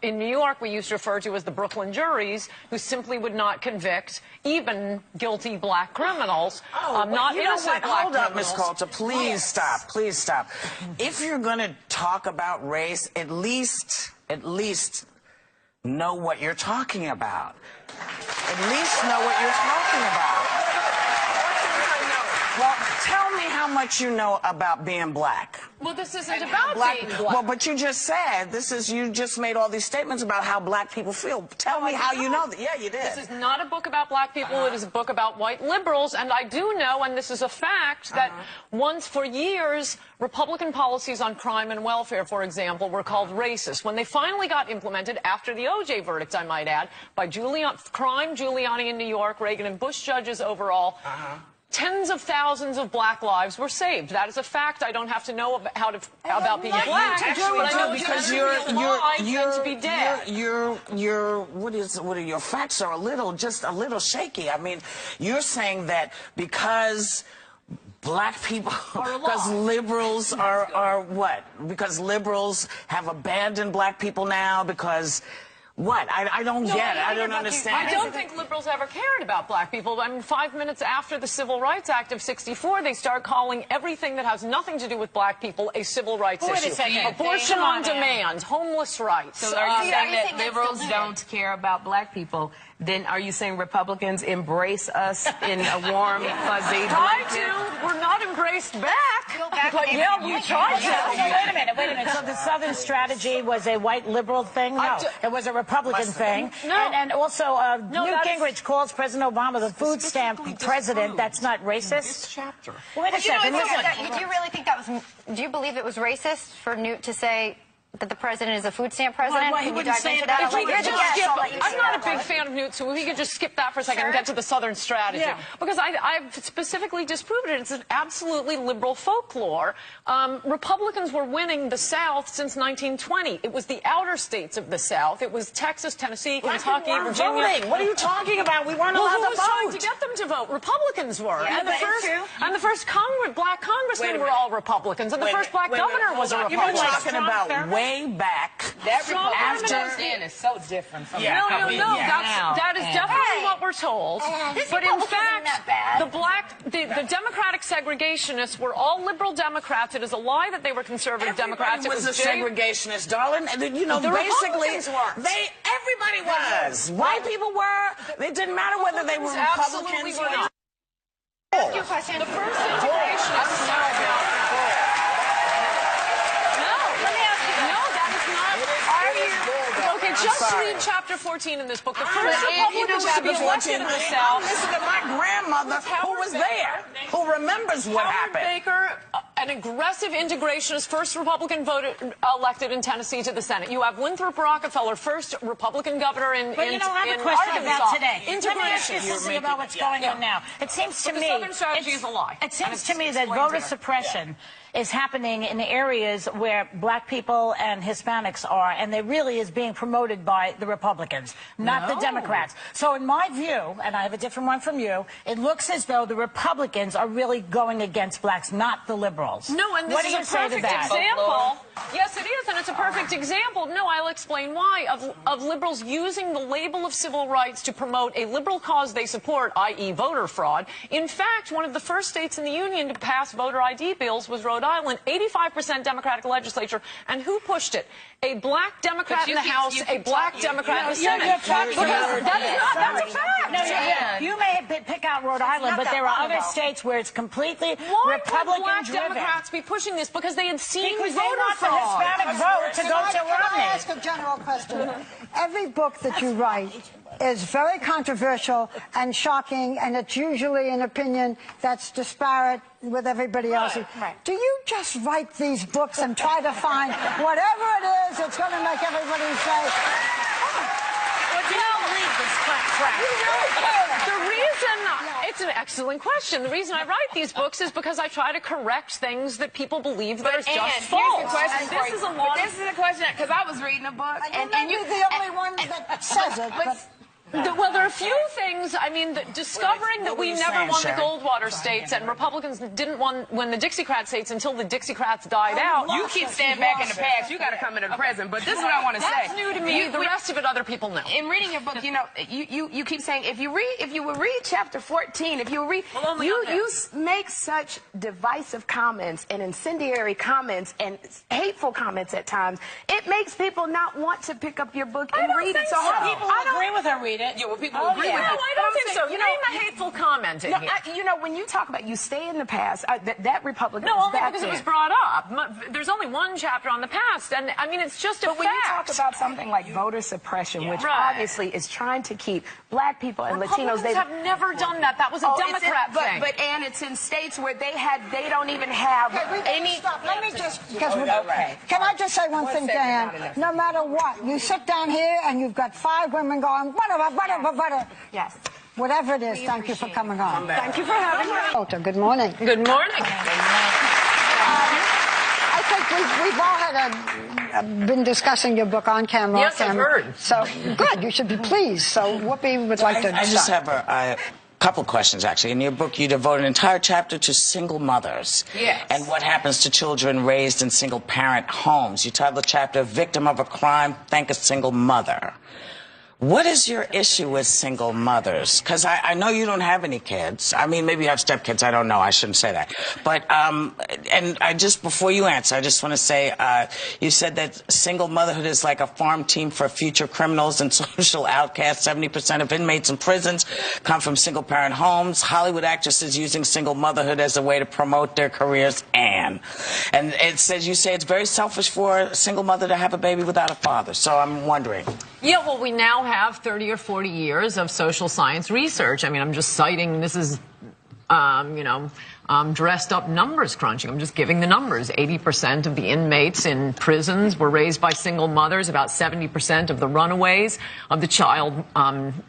In New York, we used to refer to as the Brooklyn juries, who simply would not convict even guilty black criminals, not innocent black Hold up, criminals. Ms. Coulter. Please stop. Please stop. If you're going to talk about race, at least know what you're talking about. At least know what you're talking about. Well, tell me how much you know about being black. Well, this isn't about being black. Well, but you just said, you just made all these statements about how black people feel. Tell me how you know that. Yeah, you did. This is not a book about black people. It is a book about white liberals. And I do know, and this is a fact, that once for years, Republican policies on crime and welfare, for example, were called racist. When they finally got implemented, after the O.J. verdict, I might add, by Giuliani in New York, Reagan and Bush judges overall, tens of thousands of black lives were saved. That is a fact. I don't have to know about being black, but I know because your facts are just a little shaky. I mean, you're saying that because black people, because liberals are what? Because liberals have abandoned black people now because. What? I don't get it. I don't understand. I don't think liberals ever cared about black people. I mean, 5 minutes after the Civil Rights Act of '64, they start calling everything that has nothing to do with black people a civil rights issue. Abortion on demand, homeless rights. So are you saying that liberals don't care about black people? Then are you saying Republicans embrace us in a warm, fuzzy blanket? We're not embraced back. But yeah, we tried to. Wait a minute. So the Southern strategy was a white liberal thing? No, it was a Republican thing. No. And also, Newt Gingrich calls President Obama the food stamp president. That's not racist? Chapter. Wait a second. Do you really think that was? Do you believe it was racist for Newt to say that the president is a food stamp president? Well, he wouldn't say that. If we could just skip, I'm not a big fan of Newt, so if we could just skip that for a second and get to the Southern strategy. Because I've specifically disproved it. It's an absolutely liberal folklore. Republicans were winning the South since 1920. It was the outer states of the South. It was Texas, Tennessee, Kentucky, Virginia. Voting. What are you talking about? We weren't allowed to vote. Who was trying to get them to vote? Republicans were. Yeah, and the first black congressmen were all Republicans. And the first black governor was a Republican. You're talking about way back. That Republican is so different from No, that is definitely what we're told. But in fact, the Democratic segregationists were all liberal Democrats. It is a lie that they were conservative Democrats. Everybody was a segregationist, darling. You know, basically, everybody was. White people were. It didn't matter whether they were Republicans or not. Ask you a question. The first integrationists. Just read chapter 14 in this book. The first Republicans to be elected in the South. Listen to my grandmother, who was there, who remembers what happened. Baker, an aggressive integrationist, first Republican elected in Tennessee to the Senate. You have Winthrop Rockefeller, first Republican governor in Arkansas. But you know, I have a question about today. Integration. Let me ask you something about what's going on now. It seems to me, the Southern strategy is a lie. It seems to me that voter suppression is happening in areas where black people and Hispanics are, and it really is being promoted by the Republicans, not the Democrats. So in my view, and I have a different one from you, it looks as though the Republicans are really going against blacks, not the liberals. No, and this is a perfect example. Yes, it is, and it's a perfect example. No, I'll explain why. Of liberals using the label of civil rights to promote a liberal cause they support, i.e. voter fraud. In fact, one of the first states in the Union to pass voter ID bills was Rhode Island, 85% Democratic legislature. And who pushed it? A black Democrat in the House, a black Democrat in the Senate. That's a fact. No, you may pick out Rhode Island, but there are other states where it's completely Republican-driven. Why would black Democrats be pushing this? Because they had seen voter fraud. The Hispanic vote to go to Romney. Can I ask a general question? Every book that you write is very controversial and shocking, and it's usually an opinion that's disparate with everybody else's. Do you just write these books and try to find whatever it is that's going to make everybody say, well, you don't believe this crap. The reason, it's an excellent question. The reason I write these books is because I try to correct things that people believe that are just false. This is a question, because I was reading a book. and you're the only one that says it. Well, there are a few things. I mean, discovering that we never won the Goldwater states and Republicans didn't win the Dixiecrat states until the Dixiecrats died out. You keep staying back in the past. You got to come into the present. But this is what I want to say. That's new to me. The rest of it, other people know. In reading your book, you know, you keep saying if you would read chapter 14, if you would read, you make such divisive comments and incendiary comments and hateful comments at times. It makes people not want to pick up your book and read it. So people agree with her. Read it. Yeah, well, people agree with No, it. I don't think so. You name a hateful comment in here. You know, when you talk about you stay in the past, that Republican. No, only because it was brought up. There's only one chapter on the past, and I mean it's just a fact. But when you talk about something like voter suppression, which obviously is trying to keep black people and Latinos, they have never done that. That was a Democrat thing. And it's in states where they don't even have any. Let me just. Can I just say one thing, Dan? No matter what, you sit down here and you've got 5 women going whatever. Yes. Whatever it is, thank you for coming on. Thank you for having me. Coulter, good morning. Good morning. I think we've all been discussing your book on camera. Yes, I've heard. So, good, you should be pleased. So, Whoopi would like to I just have a couple questions, actually. In your book, you devote an entire chapter to single mothers. Yes. And what happens to children raised in single-parent homes. You title the chapter, Victim of a Crime, Thank a Single Mother. What is your issue with single mothers? Because I know you don't have any kids. I mean, maybe you have stepkids. I don't know. I shouldn't say that. But, and I just, before you answer, I just want to say, you said that single motherhood is like a farm team for future criminals and social outcasts. 70% of inmates in prisons come from single-parent homes. Hollywood actresses using single motherhood as a way to promote their careers. And it says, you say it's very selfish for a single mother to have a baby without a father. So I'm wondering. Yeah, well, we now have 30 or 40 years of social science research. I mean, I'm just citing, this is, you know, dressed up numbers crunching. I'm just giving the numbers. 80% of the inmates in prisons were raised by single mothers. About 70% of the runaways of the child,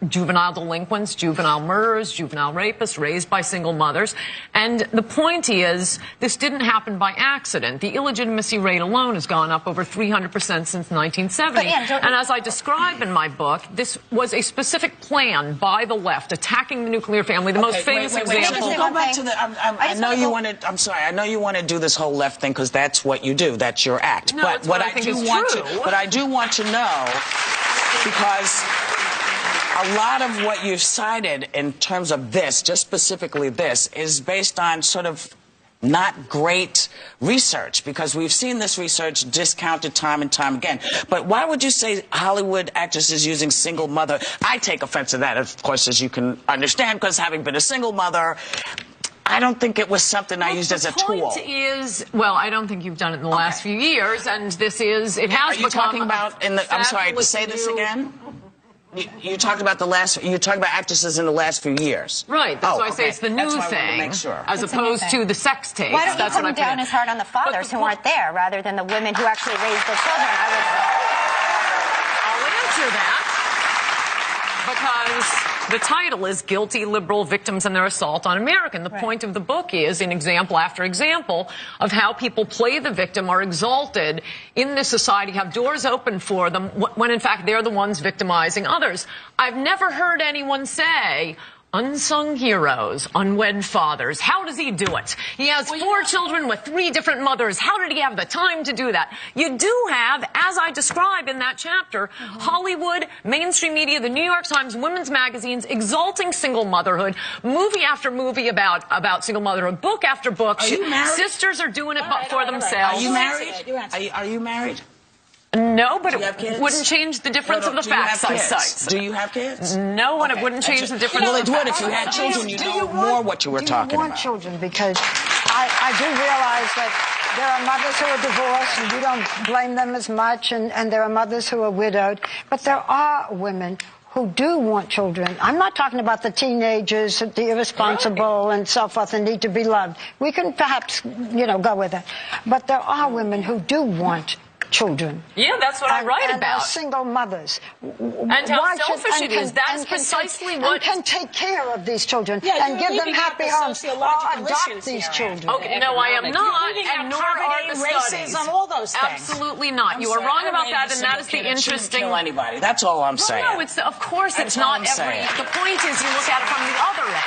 juvenile delinquents, juvenile murderers, juvenile rapists raised by single mothers. And the point is, this didn't happen by accident. The illegitimacy rate alone has gone up over 300% since 1970. And as I describe in my book, this was a specific plan by the left attacking the nuclear family. The most famous example. Go back to the, I know you want to. I'm sorry. I know you want to do this whole left thing because that's what you do. That's your act. No, but what I do want to know, because a lot of what you've cited in terms of this, just specifically this, is based on sort of not great research, because we've seen this research discounted time and time again. But why would you say Hollywood actresses using single mother? I take offense to that, of course, as you can understand, because having been a single mother, I don't think it was something I used as a tool. The point is, well, I don't think you've done it in the last few years, and this is, it has become. Are you talking about in the? I'm sorry. Say this again. You talked about you're talking about actresses in the last few years. Right. That's why I say it's the new thing, as opposed to the sex tapes. Why don't you come down as hard on the fathers who aren't there, rather than the women who actually raised their children? I'll answer that, because the title is Guilty Liberal Victims and Their Assault on America. The point of the book is, in example after example, of how people play the victim, are exalted in this society, have doors open for them, when in fact they're the ones victimizing others. I've never heard anyone say, unsung heroes, unwed fathers. How does he do it? He has 4 children with 3 different mothers. How did he have the time to do that? You do have, as I describe in that chapter, Hollywood, mainstream media, the New York Times, women's magazines exalting single motherhood, movie after movie about single motherhood, book after book. Are you married? Sisters are doing it for themselves. Are you married? Are you married? No, but it wouldn't change the difference of the facts I cite. Do you have kids? No, and it wouldn't change the difference. Well, it would if you had children. You know more what you were talking about. Do you want children? Because I do realize that there are mothers who are divorced, and you don't blame them as much, and there are mothers who are widowed. But there are women who do want children. I'm not talking about the teenagers, the irresponsible and so forth, and need to be loved. We can perhaps, go with it. But there are women who do want children. Yeah, that's what I write and about. Single mothers. And how selfish it is. That is precisely what... And can take care of these children and give them happy homes or adopt these children. Okay, no, I am not, and nor are the studies. Racism, all those things. Absolutely not. You are wrong about that, and that is the interesting... Kill anybody. That's all I'm saying. No, it's of course it's not every... The point is you look at it from the other end.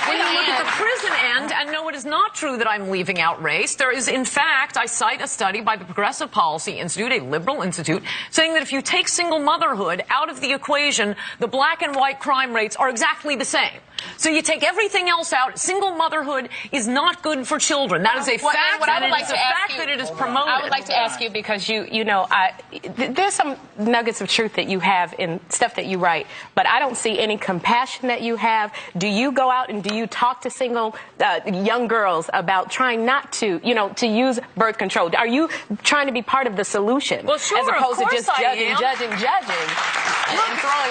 When you look at the prison end, and no, it is not true that I'm leaving out race. There is, in fact, I cite a study by the Progressive Policy Institute, a liberal institute, saying that if you take single motherhood out of the equation, the black and white crime rates are exactly the same. So you take everything else out. Single motherhood is not good for children. That is a fact. And it is a fact that it is promoted. I would like to ask you, because you know, there's some nuggets of truth that you have in stuff that you write, but I don't see any compassion that you have. Do you go out and do you talk to single young girls about trying not to, you know, to use birth control? Are you trying to be part of the solution? Well, sure, as opposed to just judging and throwing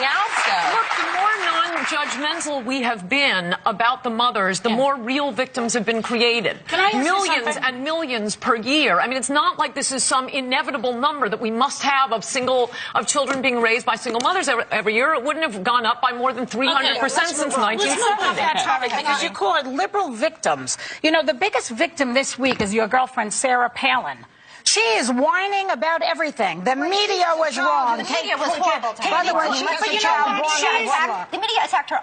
out stuff? Look, the more non-judgmental we have been about the mothers, the more real victims have been created. Can I ask you millions something? and millions per year. I mean, it's not like this is some inevitable number that we must have of children being raised by single mothers every year. It wouldn't have gone up by more than 300% since 1970. Let's move on that topic, because you call it liberal victims. You know, the biggest victim this week is your girlfriend, Sarah Palin. She is whining about everything. The media was wrong. The media was horrible. By the way, she has a child born out of wedlock. The media attacked her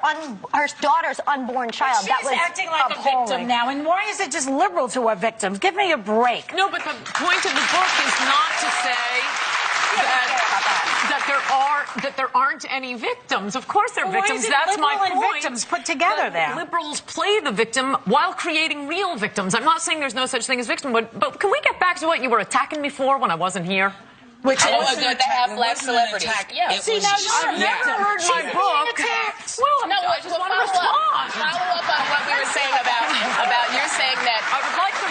daughter's unborn child. She's acting like a victim now, and why is it just liberal to her victims? Give me a break. No, but the point of the book is not to say that there aren't any victims. Of course there are victims. That's my point. Victims put together there. Liberals play the victim while creating real victims. I'm not saying there's no such thing as victim, but can we get back to what you were attacking me for when I wasn't here? Which is good to have black celebrities. Yeah. See, now I've never heard my book. Well, no, I just want to respond. Follow up on what we were saying about you're saying that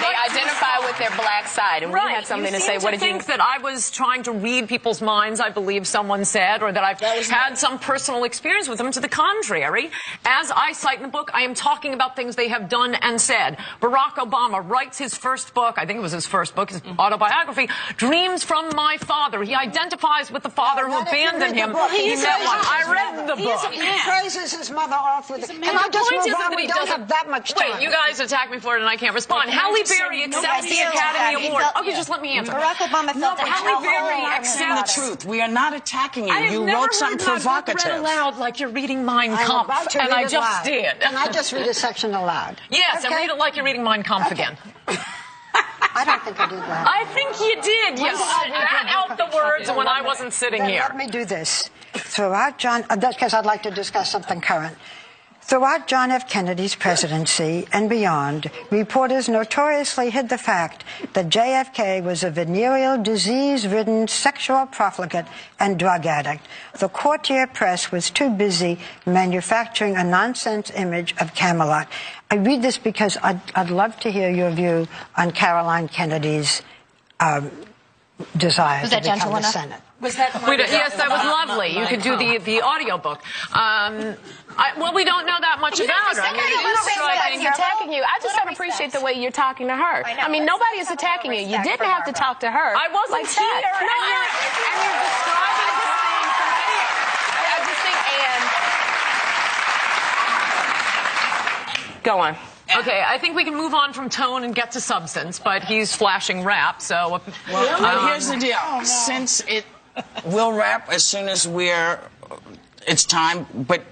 they identify with their black side, and we had something to say. What did you think that I was trying to read people's minds? I believe someone said, or that I've had some personal experience with them. To the contrary, as I cite in the book, I am talking about things they have done and said. Barack Obama writes his first book. I think it was his first book, his autobiography, "Dreams from My Father." He identifies with the father who abandoned him. He met one. I read the book. He praises his mother off with it. Can I just move on? We don't have that much time. Wait, you guys attack me for it and I can't respond. Halle Berry accepts the Academy Award. Okay, just let me answer. Barack Obama felt that Halle Berry accepts the truth. We are not attacking you. I have You never wrote something heard my book provocative. read aloud like you're reading Mein I'm Kampf, about to and read I it just loud. did. Can I just read a section aloud? Yes, and read it like you're reading Mein Kampf again. I don't think I did that. I think you did. You spat out the words when I wasn't sitting here. Let me do this. Throughout John, because I'd like to discuss something current. Throughout John F. Kennedy's presidency and beyond, reporters notoriously hid the fact that JFK was a venereal, disease-ridden sexual profligate and drug addict. The courtier press was too busy manufacturing a nonsense image of Camelot. I read this because I'd love to hear your view on Caroline Kennedy's desire to become the Senate. Was that yes, that was lovely. You could do the audio book. Well, we don't know that much about her. Nobody's attacking you. I just don't appreciate the way you're talking to her. I mean, nobody is attacking you. You didn't have to talk to her. I wasn't like here. That. And you're describing the thing from here. I just think, Ann. Go on. Okay, I think we can move on from tone and get to substance, but he's flashing rap, so... Well, here's the deal. Since we'll wrap as soon as it's time, but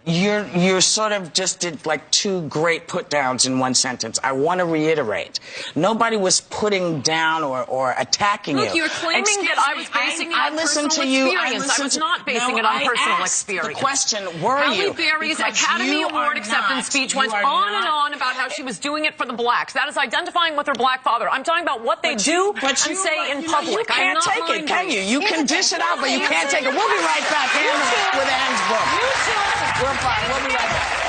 you sort of just did like two great put-downs in one sentence. I want to reiterate. Nobody was putting down or attacking you. Look, you're claiming that I was basing it on personal experience. I was not basing it on personal experience. The question, were you? Halle Berry's Academy Award acceptance speech went on and on about how she was doing it for the blacks. That is identifying with her black father. I'm talking about what they do and say in public. You can't take it, can you? You can dish it out, but you can't take it. We'll be right back with Ann's book. We're fine. We'll be right back.